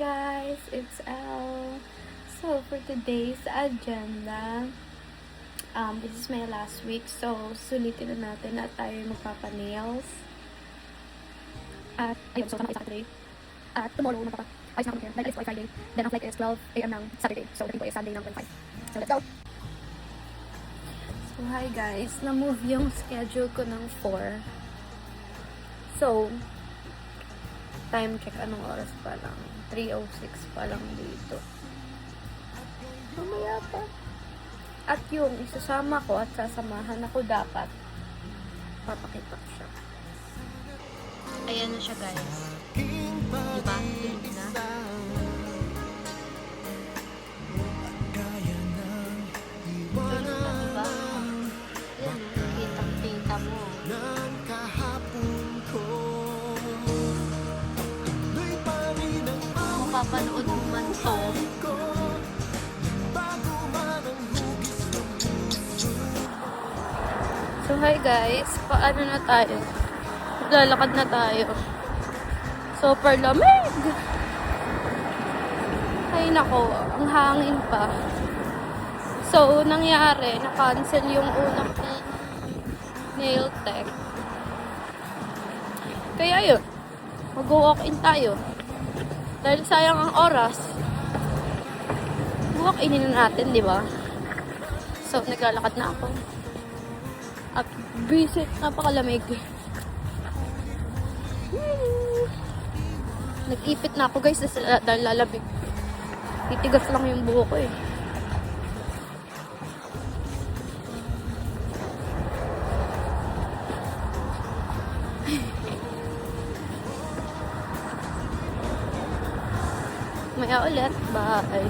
guys, it's Elle. So for today's agenda, this is my last week, so sulitin na natin na tayo magpapa-nails. At ayun, so tama Saturday. At tomorrow magpapa-ayos na ako here. Like it's Friday, then ang flight is 12 AM ng Saturday. So dating po is Sunday ng 25. So let's go! So hi guys, na-move yung schedule ko ng 4. So time check, anong oras pa lang? 3:06 pa lang dito. Mamaya pa. At yung isasama ko at sasamahan ako dapat. Papakita ko siya. Ayan na siya guys. Diba? Dilig na. Diba? Ayan, kitang-kita mo. Papanood mo man to. So hi guys, paano na tayo? Lalakad na tayo. Super lamig! Ay nako, ang hangin pa. So nangyari, na-cancel yung unang nail tech. Kaya yun, mag-walk-in tayo. Dahil sayang ang oras, walk-inin na natin, di ba? So, naglalakad na ako. At visit, napakalamig. Nag-ipit na ako guys dahil lalamig. Titigas lang yung buho ko eh. Maya ulit. Bye.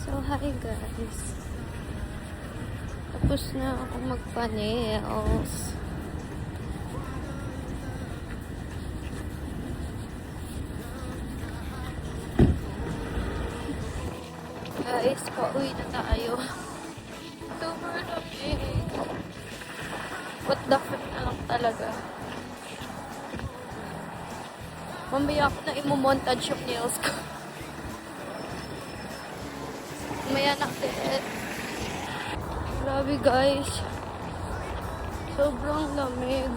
So, hi guys. Tapos na ako magpa-nails. Guys, pauwi na tayo. Super lamig. What the fuck na lang talaga. Mamaya ako na imo-montage yung nails ko. Maya na ulit. Grabe guys. Sobrang lamig.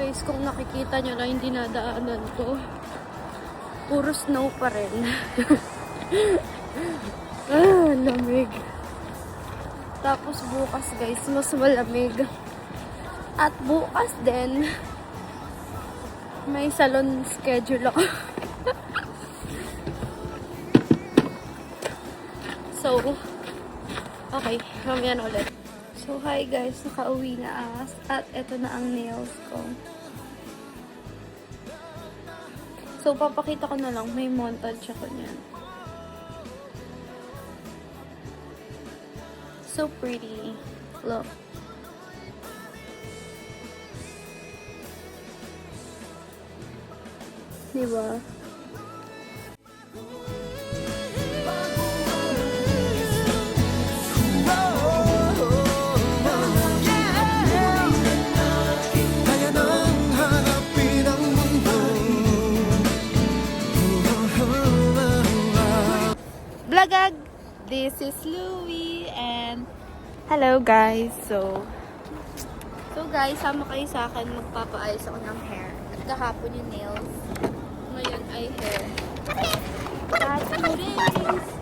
Guys, kung nakikita nyo na hindi nadaanan ko, puro snow pa rin. Lamig. Tapos bukas guys, mas malamig. At bukas din, may salon schedule ako. So, okay, mamaya na ulit. So, hi guys, nakauwi na at eto na ang nails ko. So, papakita ko na lang, may montage ako niyan. So pretty. Look. Diba? Blagag! This is Louie and hello guys. So guys, sama kayo sa akin, magpapaayos ako ng hair. At kahapon yung nails. Ngayon ay hair. That's what it is.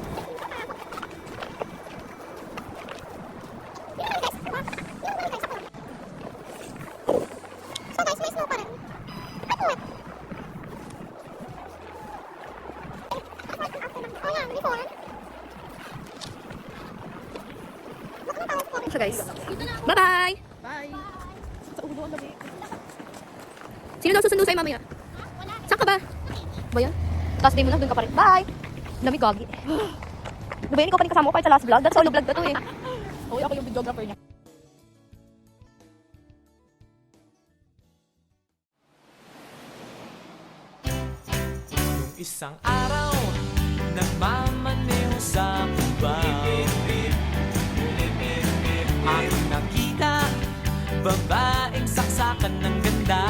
So guys, bye-bye! Bye! Sa ulo ang dami. Sino daw susundo sa'yo mamaya? Saan ka ba? Ba yan? Tapos day mo na, dun ka pa rin. Bye! Lamig gagi. Ano ba yan? Ikaw pa rin kasama ko kahit sa last vlog? That's solo vlog na to eh. Uy, ako yung videographer niya. Nung isang araw, nagmamaneho sa Cubao. Aking nakita, babaeng saksakan ng ganda.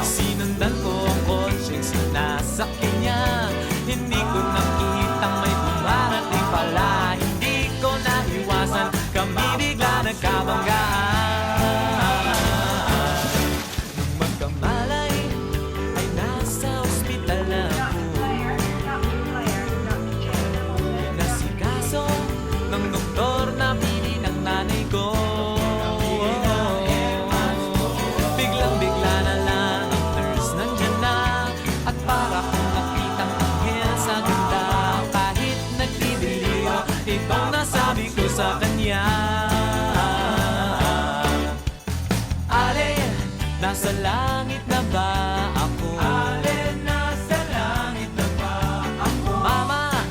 Sinundan ko ang kotse na nasa kanya. Hindi ko nakitang may dumarating pala. Hindi ko naiwasan, kami bigla nagkabanggaan. Nung magkamalay, ay nasa ospital na ako. Nasikaso ng doktor na pili ng nanay ko. Biglang-bigla na lang ang nurse nandyan na. At para kong nakitang anghel sa ganda. Kahit nagdidiliw, itong nasabi ko sa kanya. Ale, nasa langit na ba ako? Ale, nasa langit na ba ako? Mama,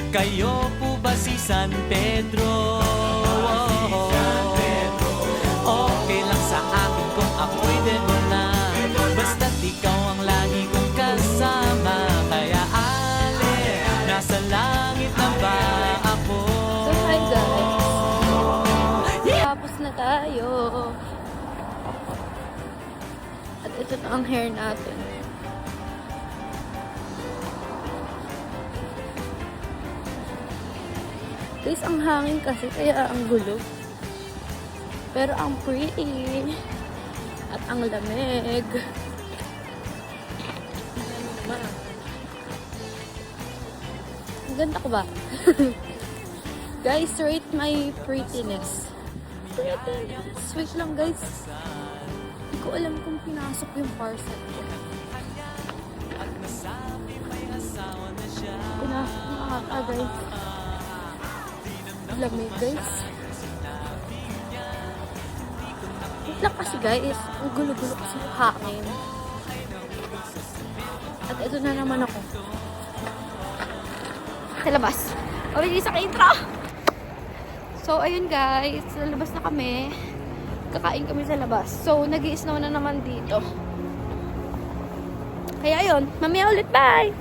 kayo po ba si San Pedro? Okay lang sa akin kung ako'y demo na. Basta't ikaw ang lagi kong kasama. Kaya ale, nasa langit na ba ako? So hi guys. Tapos na tayo. At ito na ang hair natin. Guys, ang hangin kasi kaya ang gulo. Pero ang pretty. At ang lamig. Ayan naman. Ang ganda ko ba? Guys, rate my prettiness. Prettiness. Wait lang guys. Hindi ko alam kung pinasok yung parcel ko. Pinasok na ata guys. Lamig guys. Wait lang kasi guys. Ang gulo-gulo kasi yung hangin. At ito na naman ako. Sa labas. Already sa intro. So, ayun guys. Sa labas na kami. Kakain kami sa labas. So, nag-i-snow na naman dito. Kaya ayun. Mamaya ulit. Bye!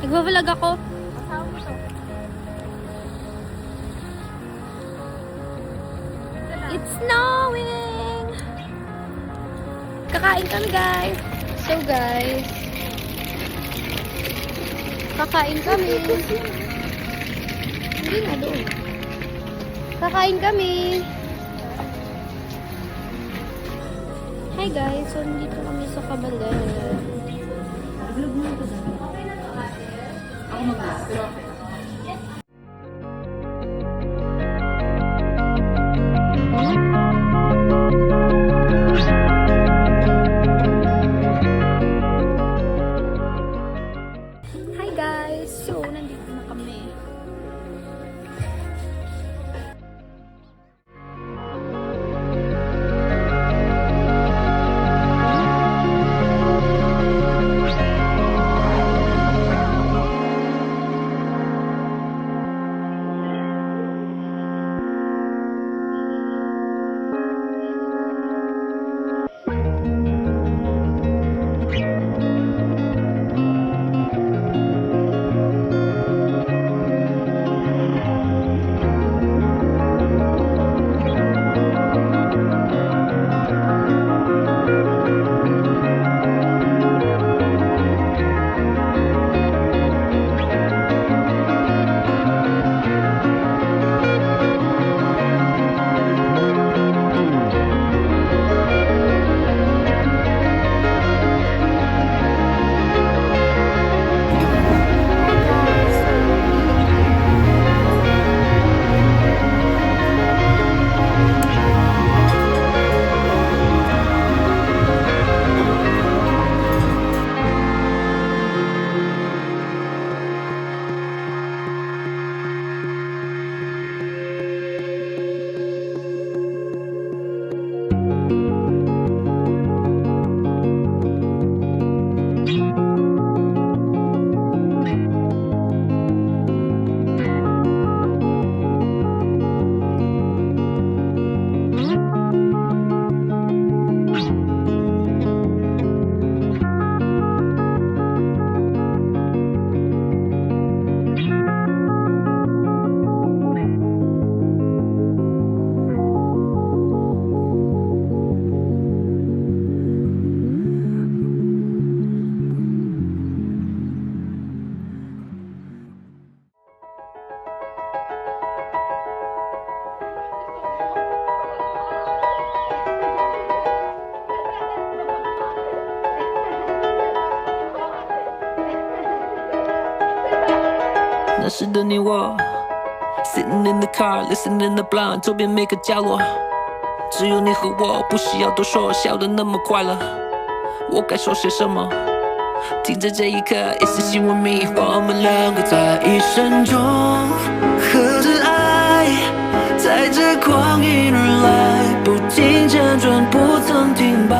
Nagbabalag ako. It's snowing! Kakain kami guys. So guys, kakain kami. Hindi na doon. Kakain kami. Hi guys, so nandito kami sa Cabalen. Vlog mo ito. Ako mag-vlog. Hi guys, so nandito na kami. 那时的你我 Sitting in the car, listening the blind 周边每个角落只有你和我，不需要多说，笑得那么快乐我该说些什么听着这一刻也是希望迷我们两个在一生中合着爱在这光阴而来不停辗转不曾停摆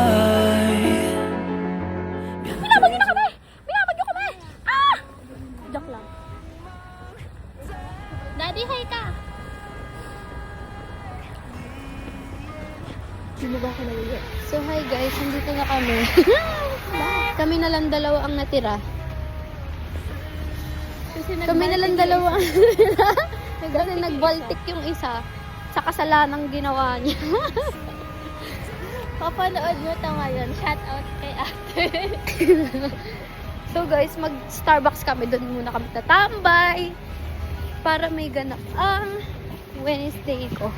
Joke lang. Daddy, hi ka! So, hi guys. Nandito na kami. Kami na lang dalawa ang natira. Kami na lang dalawa ang natira. Kasi nagbaltik yung isa sa kasalanang ginawa niya. Papanood mo ito ngayon. Shout out kay ate. So guys, mag-Starbucks kami. Doon muna kami tatambay. Para may ganap ang Wednesday ko.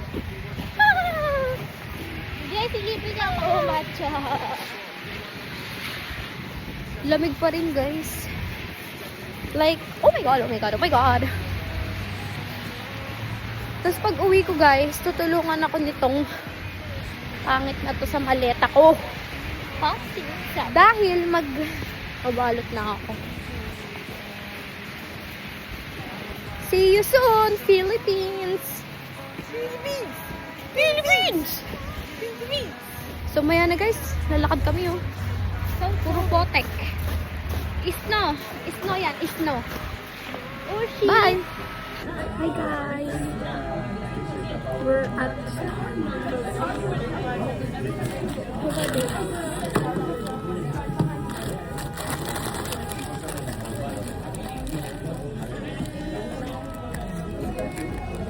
Guys, silipin niya ako. Matcha. Lamig pa rin guys. Like, oh my god, oh my god, oh my god. Tapos pag uwi ko guys, tutulungan ako nitong pangit na to sa maleta ko. Dahil mabalot na ako. See you soon, Philippines! Philippines! Philippines! Philippines! So maya na guys, lalakad kami oh. Puro potek. Isno. Isno yan, isno. Bye! Hi guys! We're at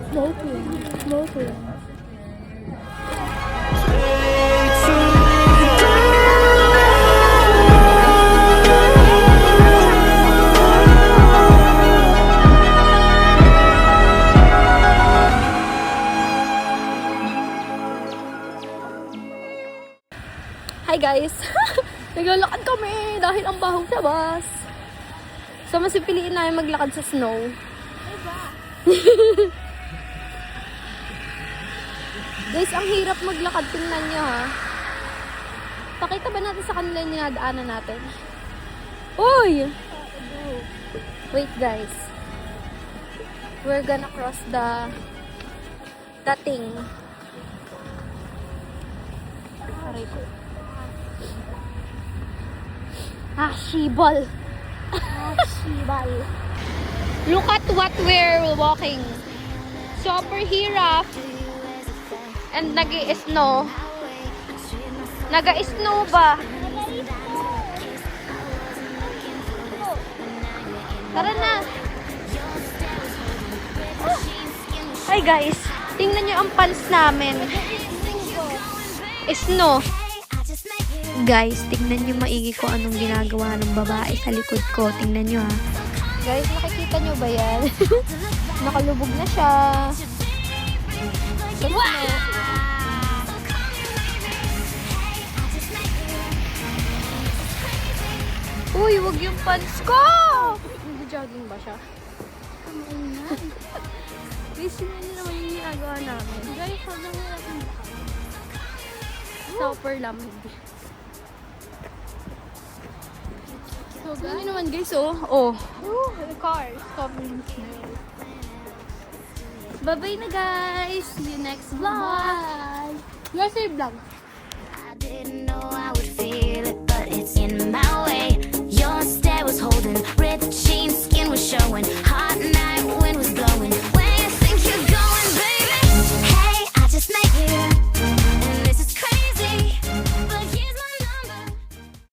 Smoking. Hi guys! Naglalakad kami dahil ang bahong sa bus. So mas pipiliin namin maglakad sa snow. Guys, ang hirap maglakad. Tingnan nyo ha. Pakita ba natin sa kanila yung dinadaanan natin? Uy! Wait guys. We're gonna cross the thing. Aray ko. Shibal. Shibal. Look at what we're walking. Super hirap. And nag-i-snow. Nag-i-snow ba? Tara na. Hi guys. Tingnan nyo ang pants namin. Snow. Guys, tingnan nyo maigi ko anong ginagawa ng babae sa likod ko. Tingnan nyo ha. Guys, nakikita nyo ba yan? Nakalubog na siya. Wow! Uy, wag yung pants ko! Nag-jogging ba siya? Guys, tingnan nyo naman yung ginagawa namin. Guys, wag lang natin. Super lamig. So, guys, naman guys, oh. The car is coming. Bye-bye na guys. See you next vlog. You guys say vlog.